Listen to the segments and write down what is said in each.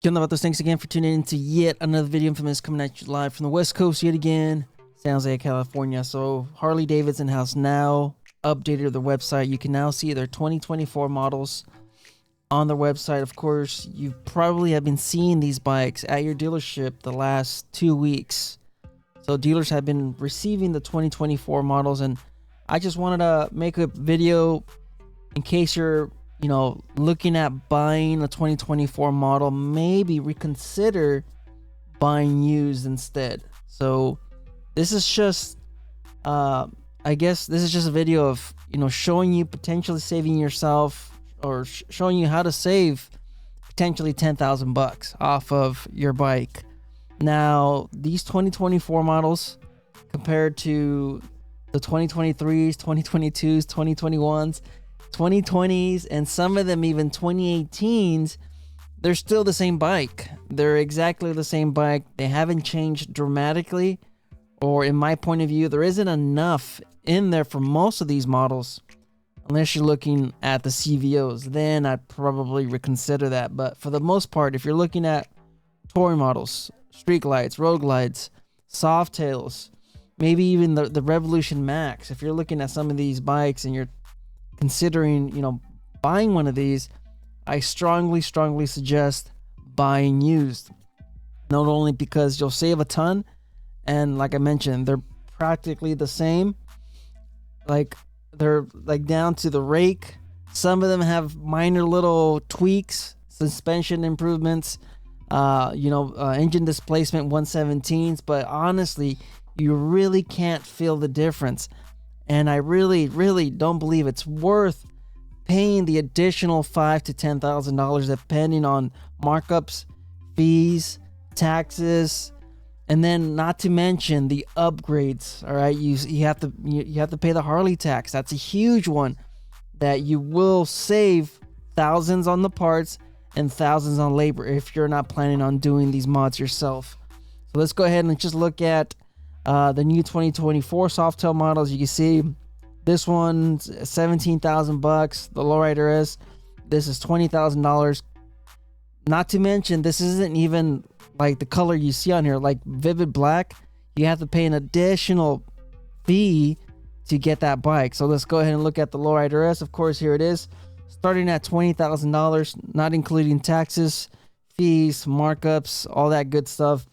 Killing about those. Thanks again for tuning in to yet another video. Infamous coming at you live from the West Coast yet again, San Jose, California. So Harley Davidson has now updated their website. You can now see their 2024 models on their website. Of course, you probably have been seeing these bikes at your dealership the last 2 weeks. So dealers have been receiving the 2024 models, and I just wanted to make a video in case you're looking at buying a 2024 model, maybe reconsider buying used instead. So this is just I guess this is just a video of showing you potentially saving yourself, or showing you how to save potentially 10,000 bucks off of your bike. Now these 2024 models compared to the 2023s, 2022s, 2021s, 2020s, and some of them even 2018s, they're still the same bike. They're exactly the same bike. They haven't changed dramatically, or in my point of view, there isn't enough in there for most of these models, unless you're looking at the CVOs. Then I'd probably reconsider that. But for the most part, if you're looking at touring models, street glides, road glides, soft tails, maybe even the Revolution Max, if you're looking at some of these bikes and you're considering buying one of these, I strongly suggest buying used. Not only because you'll save a ton, and like I mentioned, they're practically the same. They're down to the rake. Some of them have minor little tweaks, suspension improvements, engine displacement 117s, but honestly, you really can't feel the difference. And I really don't believe it's worth paying the additional $5,000 to $10,000 depending on markups, fees, taxes, and then not to mention the upgrades. All right, you have to pay the Harley tax. That's a huge one that you will save thousands on the parts and thousands on labor if you're not planning on doing these mods yourself. So let's go ahead and just look at the new 2024 Softail models. You can see this one's 17,000 bucks. The Lowrider S, this is $20,000. Not to mention, this isn't even like the color you see on here, like vivid black. You have to pay an additional fee to get that bike. So let's go ahead and look at the Lowrider S. Of course, here it is, starting at $20,000, not including taxes, fees, markups, all that good stuff.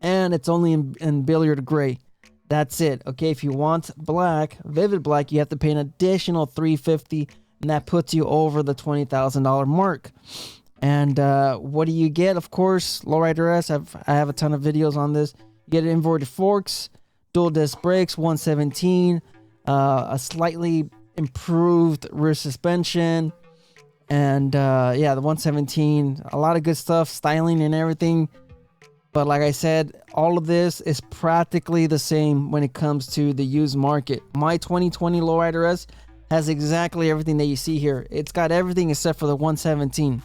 And it's only in billiard gray. That's it. Okay, if you want black, vivid black, you have to pay an additional $350, and that puts you over the $20,000 mark. And what do you get? Of course, Lowrider S, I have a ton of videos on this. You get inverted forks, dual disc brakes, 117, a slightly improved rear suspension, and yeah, the 117, a lot of good stuff, styling and everything. But like I said, all of this is practically the same when it comes to the used market. My 2020 Lowrider S has exactly everything that you see here. It's got everything except for the 117.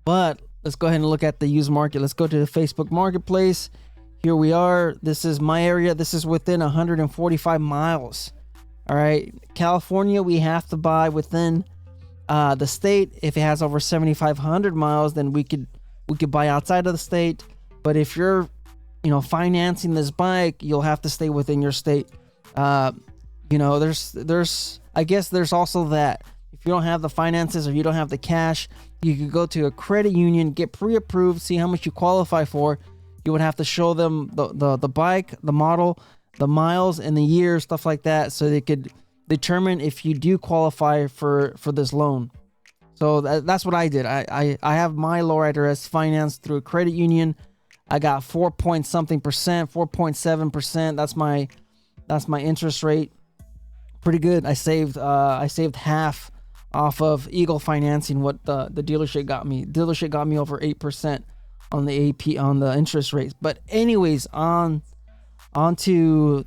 But let's go ahead and look at the used market. Let's go to the Facebook Marketplace. Here we are. This is my area. This is within 145 miles. All right. California, we have to buy within the state. If it has over 7,500 miles, then we could buy outside of the state. But if you're financing this bike, you'll have to stay within your state. There's I guess there's also that if you don't have the finances or you don't have the cash, you could go to a credit union, get pre-approved, see how much you qualify for. You would have to show them the bike, the model, the miles, and the year, stuff like that, so they could determine if you do qualify for this loan. So that's what I did. I have my Lowrider S financed through a credit union. I got 4.something%, 4.7%. That's my interest rate. Pretty good. I saved half off of Eagle financing what the dealership got me. Dealership got me over 8% on the AP on the interest rates. But anyways, onto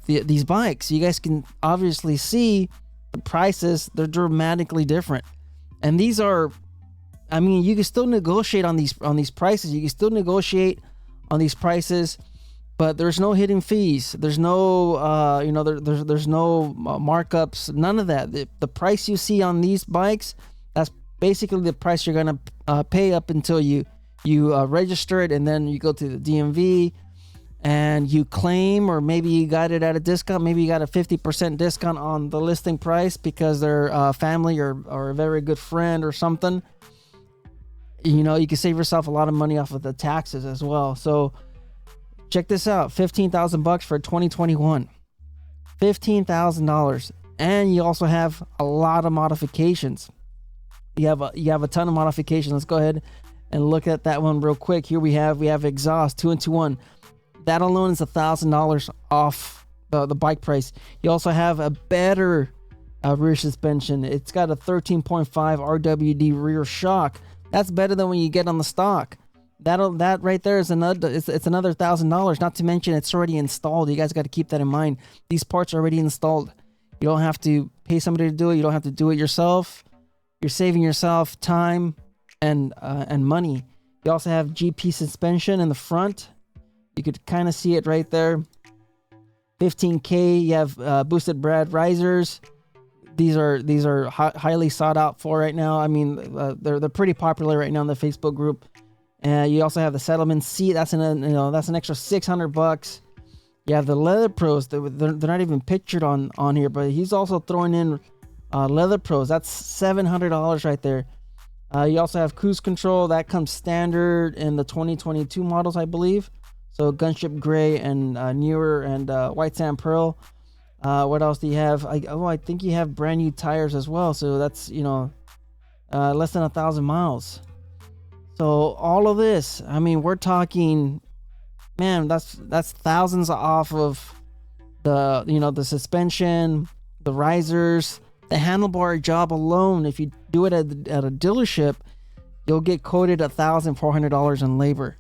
these bikes. You guys can obviously see the prices. They're dramatically different. And these are, I mean, you can still negotiate on these prices. You can still negotiate on these prices, but there's no hidden fees. There's no, there's no markups. None of that. The price you see on these bikes, that's basically the price you're gonna pay up until you You register it, and then you go to the DMV and you claim, or maybe you got it at a discount. Maybe you got a 50% discount on the listing price because they're family or a very good friend or something. You know, you can save yourself a lot of money off of the taxes as well. So check this out, $15,000 for 2021, $15,000. And you also have a lot of modifications. You have a ton of modifications. Let's go ahead and look at that one real quick. Here we have exhaust 2-in-1. That alone is $1,000 off the bike price. You also have a better rear suspension. It's got a 13.5 RWD rear shock. That's better than when you get on the stock. That right there is another. It's another $1,000. Not to mention it's already installed. You guys got to keep that in mind. These parts are already installed. You don't have to pay somebody to do it. You don't have to do it yourself. You're saving yourself time and money. You also have GP suspension in the front. You could kind of see it right there. 15K. You have boosted brad risers. These are highly sought out for right now. I mean, they're pretty popular right now in the Facebook group. You also have the settlement seat. That's an extra $600. You have the leather pros. They're not even pictured on here, but he's also throwing in leather pros. That's $700 right there. You also have cruise control. That comes standard in the 2022 models, I believe. So gunship gray and newer and white sand pearl. What else do you have? I think you have brand new tires as well. So that's less than 1,000 miles. So all of this, I mean, we're talking, man, that's thousands off of the suspension, the risers, the handlebar job alone. If you do it at a dealership, you'll get quoted $1,400 in labor.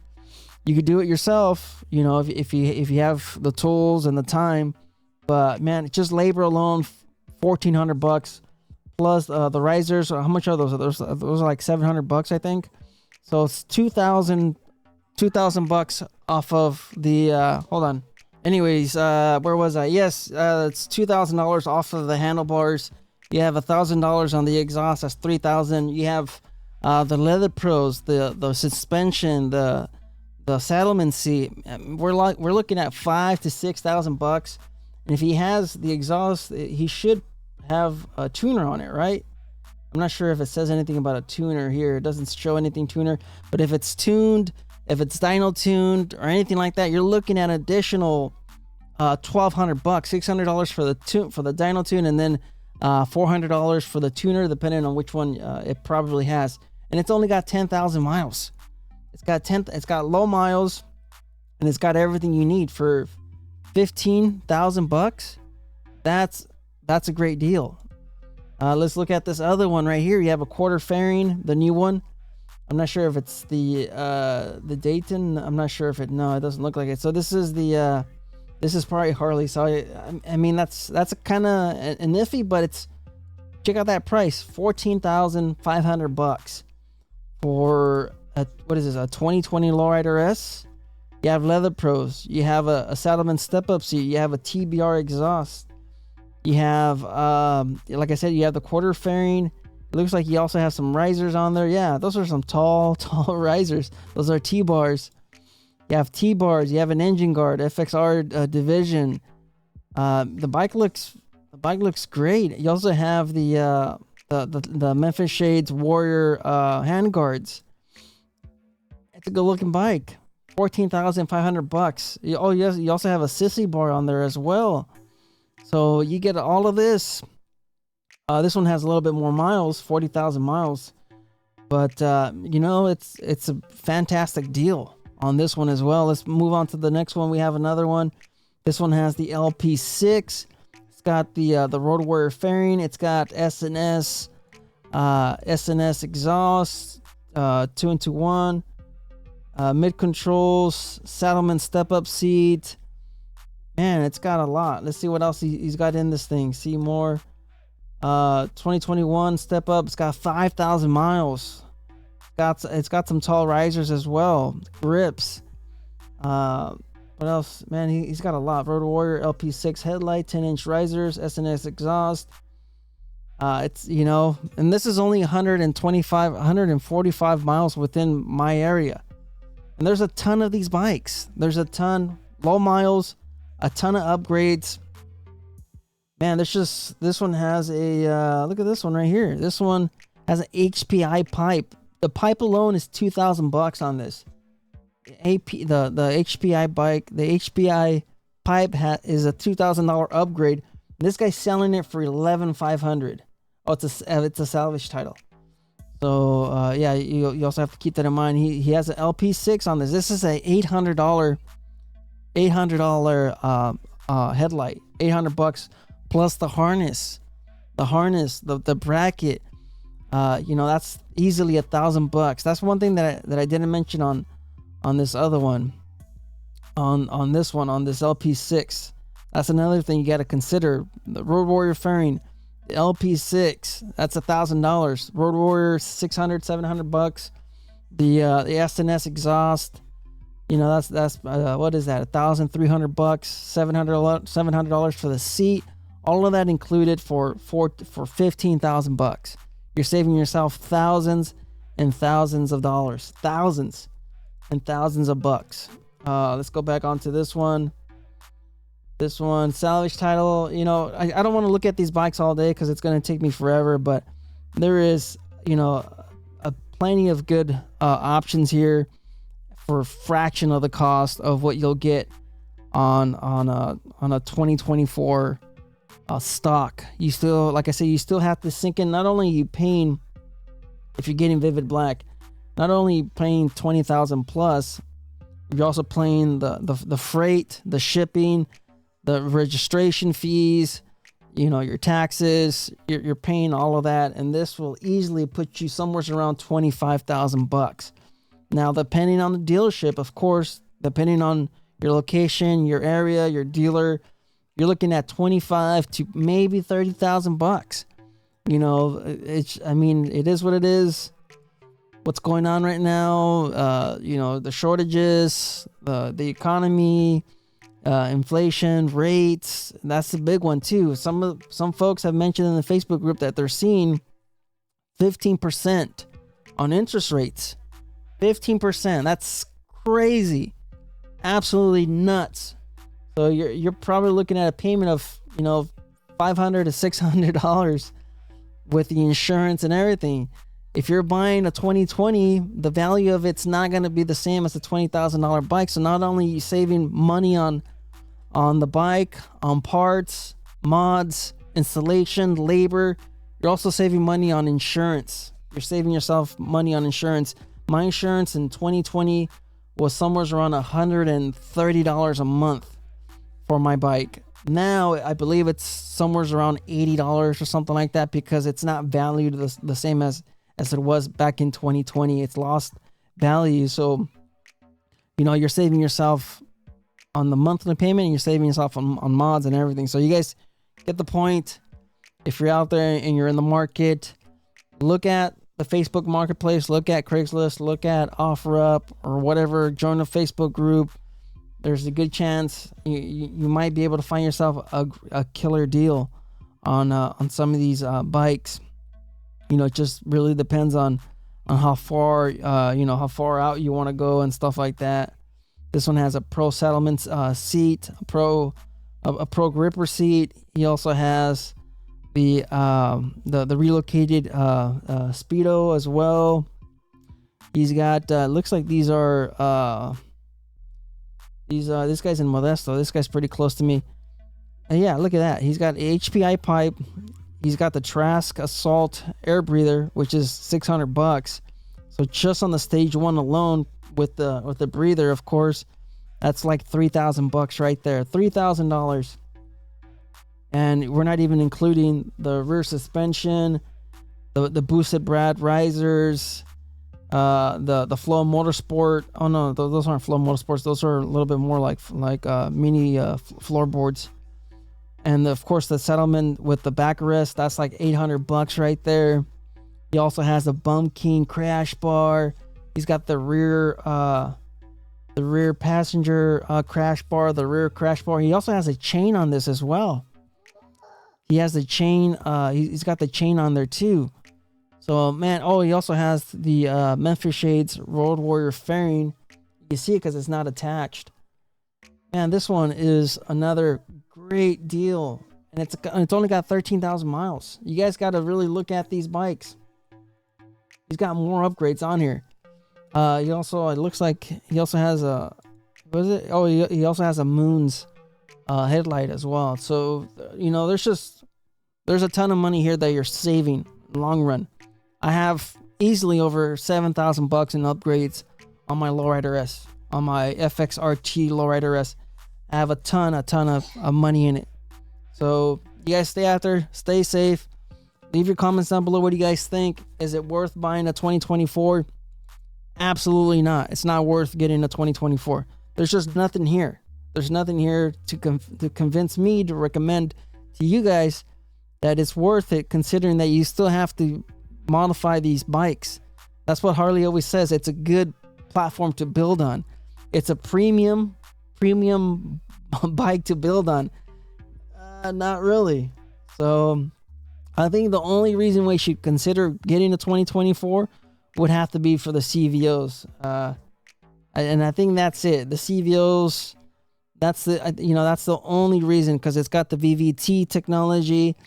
You could do it yourself, if you have the tools and the time. But man, just labor alone, $1,400 plus the risers. How much are those? Those are like $700, I think. So it's $2,000 off of the. Hold on. Anyways, where was I? Yes, it's $2,000 off of the handlebars. You have $1,000 on the exhaust. That's $3,000. You have the leather pros, the suspension, the saddleman seat. We're looking at $5,000 to $6,000. And if he has the exhaust, he should have a tuner on it, right? I'm not sure if it says anything about a tuner here. It doesn't show anything tuner. But if it's tuned, if it's dyno tuned or anything like that, you're looking at additional $1,200, $600 for the dyno tune, and then $400 for the tuner, depending on which one it probably has. And it's only got 10,000 miles. It's got low miles, and it's got everything you need for $15,000. That's a great deal. Let's look at this other one right here. You have a quarter fairing, the new one. I'm not sure if it's the Dayton. I'm not sure if it. No, it doesn't look like it. So this is this is probably Harley. So I mean that's a kind of an iffy, but check out that price, $14,500 for what is this? A 2020 Lowrider S. You have leather pros. You have a Saddleman step-up seat. You have a TBR exhaust. You have, like I said, you have the quarter fairing. It looks like you also have some risers on there. Yeah, those are some tall risers. Those are T-bars. You have T-bars. You have an engine guard, FXR division. The bike looks great. You also have the Memphis Shades Warrior hand guards. It's a good looking bike. $14,500. Oh yes, you also have a sissy bar on there as well. So you get all of this. This one has a little bit more miles, 40,000 miles. But it's a fantastic deal on this one as well. Let's move on to the next one. We have another one. This one has the LP6. It's got the Road Warrior fairing. It's got S&S exhaust, 2-in-1. Mid controls, Saddleman step-up seat. Man, it's got a lot. Let's see what else he's got in this thing. See more. 2021 step-up. It's got 5,000 miles. It's got some tall risers as well. Grips. What else? Man, he's got a lot. Road Warrior LP6 headlight, 10-inch risers, S&S exhaust. It's and this is only 145 miles within my area. And there's a ton of these bikes. There's a ton, low miles, a ton of upgrades. Man, this one has a, look at this one right here. This one has an HPI pipe. The pipe alone is $2,000 on this. The HPI bike, the HPI pipe is a $2,000 upgrade. This guy's selling it for $11,500. Oh, it's a salvage title. So yeah, you also have to keep that in mind. He has an LP6 on this. This is a $800 headlight, $800 plus the harness, the bracket. That's easily $1,000. That's one thing that I didn't mention on this other one, on this LP6. That's another thing you got to consider. The Road Warrior fairing, the LP6, that's $1,000. Road Warrior $600-$700. The S&S exhaust, that's what is that? $1,300, $700 for the seat. All of that included for $15,000. You're saving yourself thousands and thousands of dollars, thousands and thousands of bucks. Let's go back onto this one. This one, salvage title. I don't want to look at these bikes all day because it's going to take me forever, but there is, plenty of good options here for a fraction of the cost of what you'll get on a 2024 stock. You still, like I said, you still have to sink in. Not only are you paying, if you're getting Vivid Black, not only paying $20,000 plus, you're also paying the freight, the shipping, the registration fees, your taxes. You're paying all of that, and this will easily put you somewhere around $25,000. Now, depending on the dealership, of course, depending on your location, your area, your dealer, you're looking at $25,000 to maybe $30,000. It is what it is. What's going on right now? The shortages, the economy, inflation rates. That's the big one too. Some folks have mentioned in the Facebook group that they're seeing 15% on interest rates. 15%. That's crazy. Absolutely nuts. So you're probably looking at a payment of $500 to $600 with the insurance and everything. If you're buying a 2020, the value of it's not going to be the same as a $20,000 bike. So not only are you saving money on the bike, on parts, mods, installation, labor, you're also saving money on insurance. You're saving yourself money on insurance. My insurance in 2020 was somewhere around $130 a month for my bike. Now I believe it's somewhere around $80 or something like that, because it's not valued the same as it was back in 2020. It's lost value. So you're saving yourself on the monthly payment, and you're saving yourself on mods and everything. So you guys get the point. If you're out there and you're in the market, look at the Facebook Marketplace, look at Craigslist, look at OfferUp or whatever, join a Facebook group. There's a good chance you might be able to find yourself a killer deal on some of these bikes. It just really depends on how far how far out you want to go and stuff like that. This one has a Pro Settlements seat, a Pro gripper seat. He also has the relocated Speedo as well. He's got looks like these are this guy's in Modesto. This guy's pretty close to me. Yeah, look at that. He's got a HPI pipe. He's got the Trask Assault air breather, which is $600. So just on the stage one alone, with the breather, of course, that's like $3,000 right there. $3,000. And we're not even including the rear suspension, the boosted brad risers, the Flo-Motorsport. Oh no, those aren't Flo-Motorsports. Those are a little bit more like mini floorboards. And of course the settlement with the backrest, that's like $800 right there. He also has a Bum King crash bar. He's got the rear passenger crash bar, the rear crash bar. He also has a chain on this as well. He has the chain. He's got the chain on there too. So man, he also has the Memphis Shades Road Warrior fairing. You see it because it's not attached. Man, this one is another great deal. And it's only got 13,000 miles. You guys got to really look at these bikes. He's got more upgrades on here. He also, it looks like he also has a, what is it? Oh, he also has a Moon's headlight as well. So, you know, there's a ton of money here that you're saving in the long run. I have easily over 7,000 bucks in upgrades on my Lowrider S, on my FXRT Lowrider S. I have a ton of money in it. So you guys stay out there, stay safe. Leave your comments down below. What do you guys think? Is it worth buying a 2024? Absolutely not. It's not worth getting a 2024. There's just nothing here. There's nothing here to convince me to recommend to you guys that it's worth it, considering that you still have to modify these bikes. That's what Harley always says. It's a good platform to build on. It's a premium bike to build on. Not really. So I think the only reason we should consider getting a 2024 would have to be for the CVOs. And I think that's it. The CVOs, that's the only reason, because it's got the VVT technology.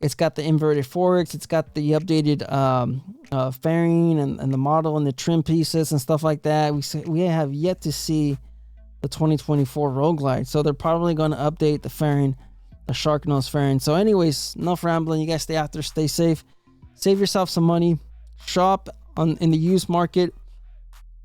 It's got the inverted forks. It's got the updated fairing and the model and the trim pieces and stuff like that. We have yet to see the 2024 Road Glide. So they're probably going to update the fairing, the shark nose fairing. So anyways, enough rambling. You guys stay out there, stay safe, save yourself some money, shop in the used market,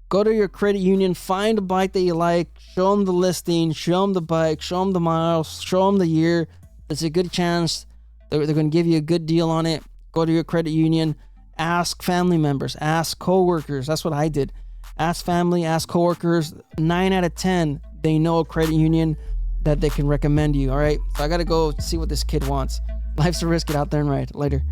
go to your credit union, find a bike that you like, show them the listing, show them the bike, show them the miles, show them the year. There's a good chance they're going to give you a good deal on it. Go to your credit union, ask family members, ask coworkers. That's what I did. Ask family, ask coworkers. 9 out of 10, they know a credit union that they can recommend you. All right, so I gotta go see what this kid wants. Life's a risk. Get out there and ride. Later.